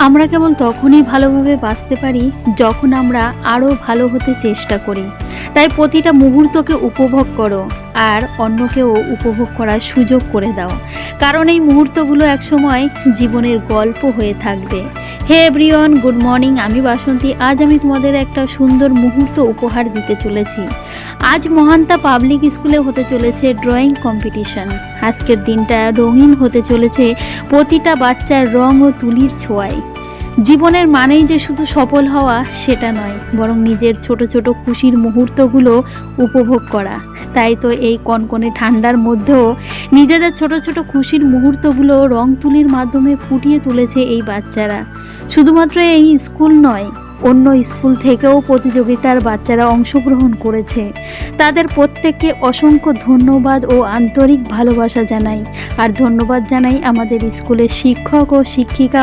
আমরা কেবল তখনই ভালোভাবে বাঁচতে পারি যখন আমরা আরও ভালো হতে চেষ্টা করি। তাই প্রতিটা মুহূর্তকে উপভোগ করো আর অন্যকেও উপভোগ করার সুযোগ করে দাও, কারণ এই মুহূর্তগুলো একসময় জীবনের গল্প হয়ে থাকবে। Hey everyone, good morning. আমি বাসন্তী। আজ আমি তোমাদের একটা সুন্দর মুহূর্ত উপহার দিতে চলেছি। আজ মহান্তা পাবলিক স্কুলে হতে চলেছে ড্রয়িং কম্পিটিশন। আজকের দিনটা রঙিন হতে চলেছে প্রতিটা বাচ্চার রং ও তুলির ছোঁয়ায়। জীবনের মানেই যে শুধু সফল হওয়া সেটা নয়, বরং নিজের ছোট ছোট খুশির মুহূর্তগুলো উপভোগ করা। তাই তো এই কনকনে ঠান্ডার মধ্যেও নিজেদের ছোট ছোট খুশির মুহূর্তগুলো রং তুলির মাধ্যমে ফুটিয়ে তুলেছে এই বাচ্চারা। শুধুমাত্র এই স্কুল নয়, অন্য স্কুল থেকেও প্রতিযোগিতার বাচ্চারা অংশগ্রহণ করেছে। তাদের প্রত্যেককে অসংখ্য ধন্যবাদ ও আন্তরিক ভালোবাসা জানাই। আর ধন্যবাদ জানাই আমাদের স্কুলের শিক্ষক ও শিক্ষিকা